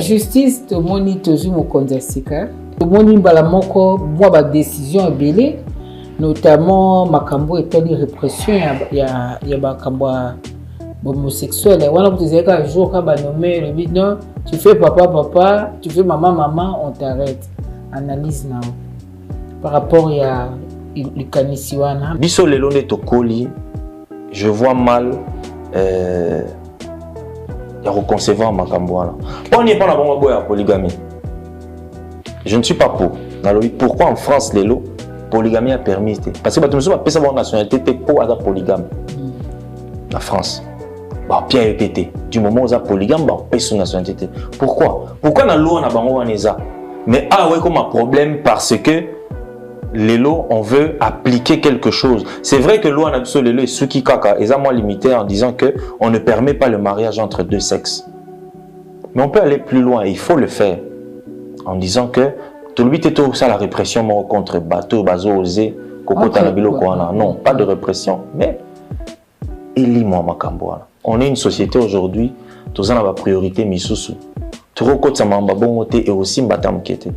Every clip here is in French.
Justice, tout le monde toujours mon condensika. Tout le monde bala moko moi ba décision belé, notamment makambo et telle répression ya makambo homosexuel. Voilà vous disait qu'un jour quand ba nommé le but non, tu fais papa, tu fais maman, on t'arrête. Analyse now par rapport à le kanisiwana. Biso lelo ne tokoli, je vois mal. Il y a reconcevoir Makambouana. On n'y est pas dans la polygamie. Je ne suis pas pour. Pourquoi en France, les lots, polygamie a permis? Parce que tu me souviens, la nationalité pour la polygame. La France. Bah, Pierre et pété. Du moment où on a polygame, on paye son nationalité. Pourquoi? Pourquoi dans l'eau on a bango ça? Mais ah ouais, comme un problème parce que les lots, on veut appliquer quelque chose. C'est vrai que l'eau en absolu, les lots, est qui kaka, et ça moins limité en disant que on ne permet pas le mariage entre deux sexes. Mais on peut aller plus loin, et il faut le faire en disant que tout le but est tout ça la répression contre bateau, bazo, osé, coco, tanabilo, koana. Non, pas de répression, mais élis-moi Makambouana. On est une société aujourd'hui, tous en a priorité misusu. Tout le côté ça m'a bon et aussi mbatam kete.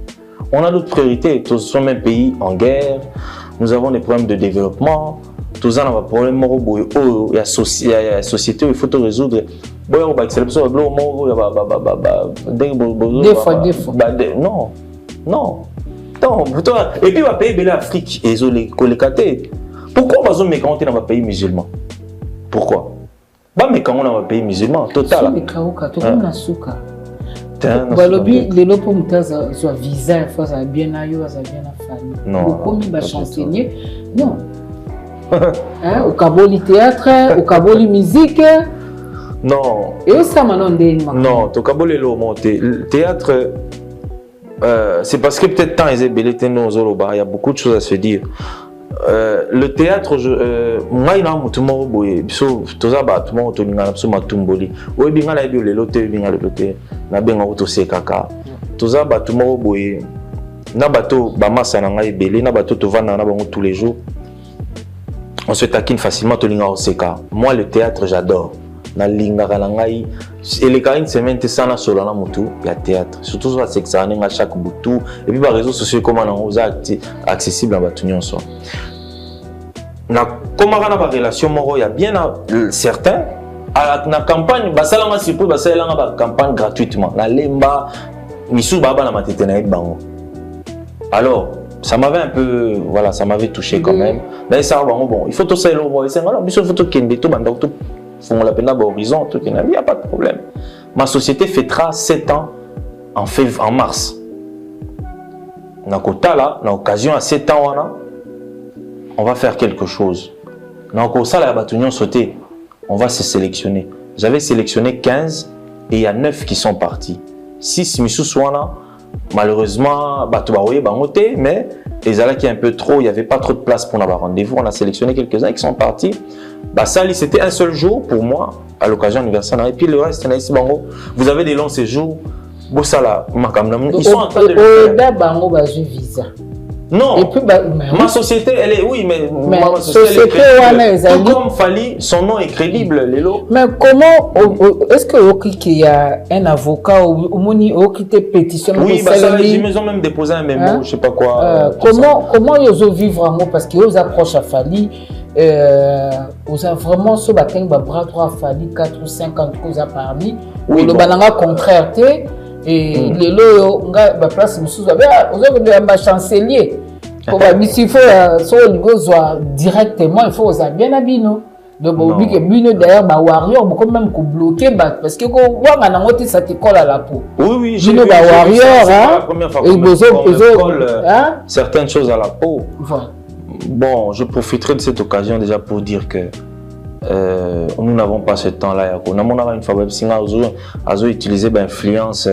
On a d'autres priorités. Tous sommes un pays en guerre. Nous avons des problèmes de développement. Tous en avons des problèmes. Il y a la société où il faut tout résoudre. Des fois. Non. Et puis, on va payer l'Afrique. Et les collectés. Pourquoi on va mécanter dans un pays musulman? Pourquoi? Mais quand on a un pays musulman, total. Balobi les lots pour mutation soit visa il faut ça bien ayo ça bien affaire non comme ba chansonnier non hein au kaboli théâtre au kaboli musique non et ça maintenant non to kaboli lo monter théâtre c'est parce que peut-être temps ils ébélé nos zoloba il y a beaucoup de choses à se dire. Le théâtre, moi il y a tout le monde biso toza ba tout le monde tolinga biso matumboli oyi binga la bi le loté binga le loté na benga auto sekaka toza ba tout le monde boye na bato ba massa na ngai belé na bato to vanda na bango tous les jours on se taquine facilement tolinga au seka. Moi le théâtre j'adore na linga na ngai et les cas une semaine te sana solo na mutu ya théâtre surtout sur sexa na chaque boutou et puis par réseaux sociaux comment on a accessible à batu nyonso. Na comment on a une relation il y a bien certains à la campagne basalanga surprise basalanga ba campagne gratuitement na lemba misu baba na matete na bango. Alors ça m'avait un peu voilà ça m'avait touché quand même mais ça bon il faut tout ça le voir c'est alors misu faut tout kende tout banda tout font la peine à horizon tout il n'y a pas de problème. Ma société fêtera 7 ans en mars. Na kota là na occasion à 7 ans on va faire quelque chose. Donc, au salaire batunion sauté, on va se sélectionner. J'avais sélectionné 15 et il y a 9 qui sont partis. 6 Missou Swana, malheureusement, mais les alaks qui est un peu trop, il n'y avait pas trop de place pour avoir rendez-vous. On a sélectionné quelques-uns qui sont partis. Sali, c'était un seul jour pour moi, à l'occasion anniversaire. Et puis le reste, vous avez des longs séjours. Ils sont en train de le faire. Non, et puis, ma société, elle est, oui, mais ma société, elle est crédible. Tout comme Fali, son nom est crédible, Lélo. Mais comment, est-ce qu'il y a un avocat ou qui te pétitionne? Oui, ils ont même déposé un mémo, je ne sais pas quoi. Comment ils ont vivre en mot? Parce qu'ils approchent à Fali, ils ont vraiment ce baptême, bras droit Fali, 4 ou 5 ans qu'ils ont parmi. Oui, le bananga contraire, et les lots, on a la place, vous avez un chancelier. Il faut directement, il faut bien habiller. Donc, d'ailleurs, warrior, beaucoup même bloquer parce que ça te colle à la peau. Oui, j'ai vu warrior, certaines choses à la peau. Bon, je profiterai de cette occasion déjà pour dire que nous n'avons pas ce temps-là. Nous avons une fois utilisé l'influence,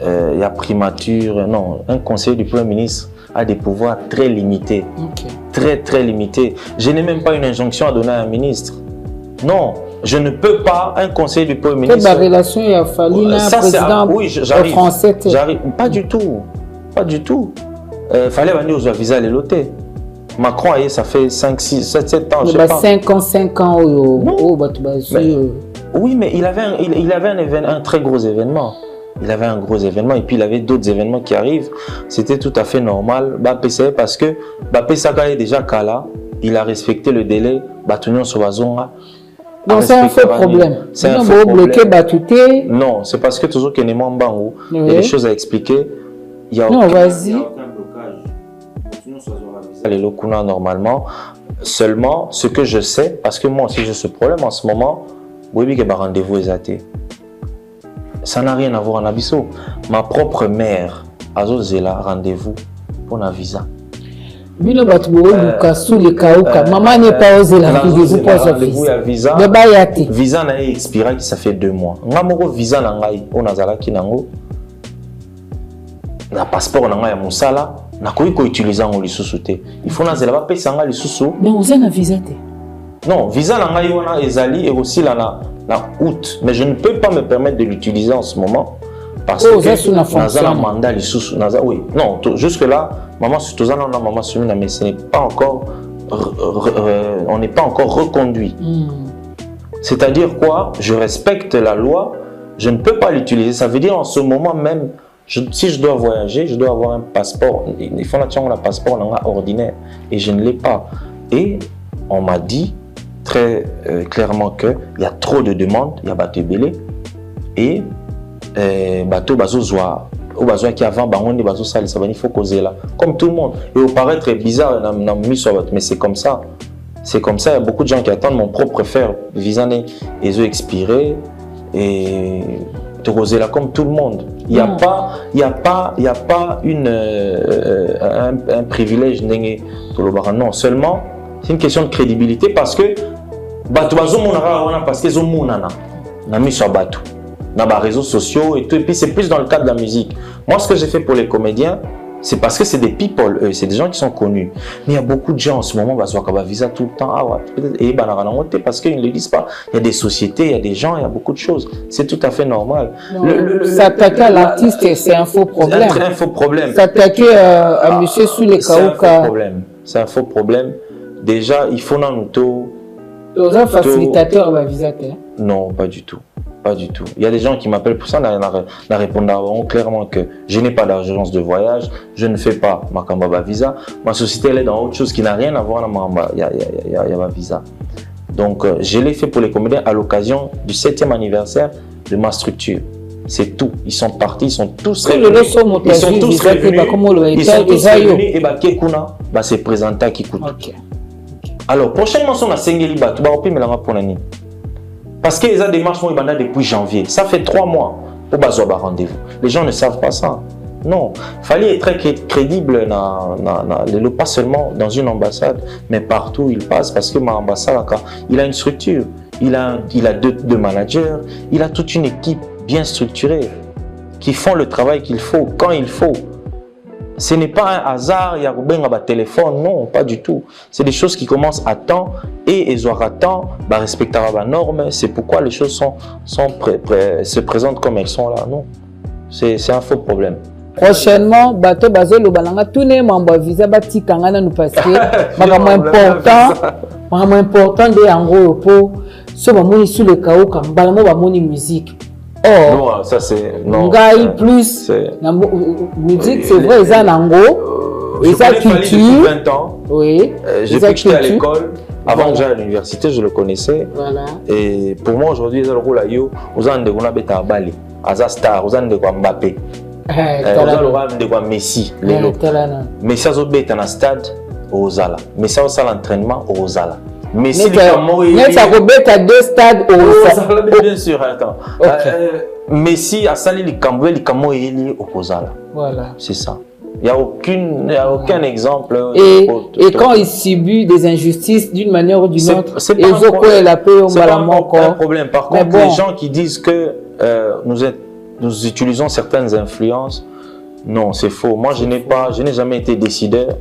il y a primature, non, un conseiller du Premier ministre a des pouvoirs très limités. Très limités. Je n'ai même pas une injonction à donner à un ministre. Non, je ne peux pas, un conseiller du Premier ministre. Quelle relation il a fallu un président français? J'arrive. Pas du tout. Pas du tout. Fallait venir aux visa les loter. Macron, ça fait 5, 6, 7 ans. Je sais pas. 5 ans. Oui, mais il avait un très gros événement. il avait un gros événement et puis il avait d'autres événements qui arrivent. C'était tout à fait normal. C'est parce que Saka est déjà Kala, il a respecté le délai. Batunion sur Bazonga. Donc c'est un faux problème. C'est un faux bloqué Batouté. Non, c'est parce que toujours qu'il y a des choses à expliquer. Il y a non, vas-y. Les Lokuna normalement. Seulement, ce que je sais, parce que moi aussi j'ai ce problème en ce moment, oui, que rendez-vous est athée. Ça n'a rien à voir en Abisso. Ma propre mère, Azozela, rendez-vous pour un visa. Bino Batouka sous les Kaouka. Maman n'est pas osé la rendez-vous pour sa visa. Visa n'a expiré qui ça fait 2 mois. Ngamoko visa nangai on azala kinango. Na passeport nangai ya musala. Na ko utiliser ngo lisusu te. Il faut na zela ba pesa nga lisusu. Mais on a visa te. Non, visa nangai wana ezali et aussi la août, mais je ne peux pas me permettre de l'utiliser en ce moment parce que naza na mandat lisusu naza oui. Non, jusque là, maman sutozana na maman sumina mais ce n'est pas encore on n'est pas encore reconduit. C'est-à-dire quoi? Je respecte la loi, je ne peux pas l'utiliser. Ça veut dire en ce moment même si je dois voyager, je dois avoir un passeport. Il faut un passeport ordinaire et je ne l'ai pas. Et on m'a dit très clairement qu'il y a trop de demandes, il y a bateau belé et bateau bazozoa ou bazoa qui avant bangon de bazo sale ça va il faut causer là comme tout le monde et au paraître bizarre mais c'est comme ça. C'est comme ça, il y a beaucoup de gens qui attendent mon propre faire visa ils ont expiré et te là comme tout le monde. Il n'y a pas un privilège non, seulement c'est une question de crédibilité parce que parce qu'ils ont mis sur bateau dans les réseaux sociaux et tout, et puis c'est plus dans le cadre de la musique. Moi, ce que j'ai fait pour les comédiens, c'est parce que c'est des people, c'est des gens qui sont connus. Mais il y a beaucoup de gens en ce moment qui ont visa tout le temps, et parce qu'ils ne le disent pas. Il y a des sociétés, il y a des gens, il y a beaucoup de choses. C'est tout à fait normal. S'attaquer à l'artiste, c'est un faux problème. C'est un faux problème. S'attaquer à monsieur sous les Kaouka. C'est un faux problème. Déjà, il faut un auto. Vous êtes facilitateur de visa? Non, pas du tout. Pas du tout. Il y a des gens qui m'appellent pour ça, on répondre clairement que je n'ai pas d'agence de voyage, je ne fais pas ma Kambaba visa. Ma société elle est dans autre chose qui n'a rien à voir avec ma visa. Donc je l'ai fait pour les comédiens à l'occasion du 7e anniversaire de ma structure. C'est tout. Ils sont partis, ils sont tous revenus. Ils sont tous revenus et Kekuna c'est présenté à Kikutu. Alors prochainement on a Sengeli Batu, pour Nani. Parce que les démarches sont depuis janvier. Ça fait 3 mois pour avoir rendez-vous. Les gens ne savent pas ça. Non. Il fallait être très crédible, pas seulement dans une ambassade, mais partout où il passe. Parce que ma ambassade, il a une structure. Il a 2 managers. Il a toute une équipe bien structurée qui font le travail qu'il faut, quand il faut. Ce n'est pas un hasard, il y a un téléphone, non, pas du tout. C'est des choses qui commencent à temps et ils auront temps, respecter les normes. C'est pourquoi les choses se présentent comme elles sont là. Non, c'est un faux problème. Prochainement, bateau basé le balanga tous les membres visa bati kangana nous parce que vraiment important de en gros pour ce moment sur le chaos quand balamo ba moni musique. Oh, non, ça c'est non. Ngai plus la musique c'est vrai ça nango et ça culture 20 ans. Oui. J'ai pu quitter à l'école avant que j'aille à l'université, je le connaissais. Voilà. Et pour moi aujourd'hui, le rôle ayo, aux ans de gona beta Bali, Aza star, aux ans de Mbappé. Aux ans de Messi, lelo. Messi azo beta na stade Ozala. Messi au salle d'entraînement Ozala. Messi ça rebeta 2 stades au bien sûr, attends. Messi a sali les Camo et Ozala. Voilà. C'est ça. Il n'y a aucun exemple. Et quand il subit des injustices d'une manière ou d'une autre, c'est pas un problème. Par contre, les gens qui disent que nous utilisons certaines influences, non, c'est faux. Moi, je n'ai jamais été décideur.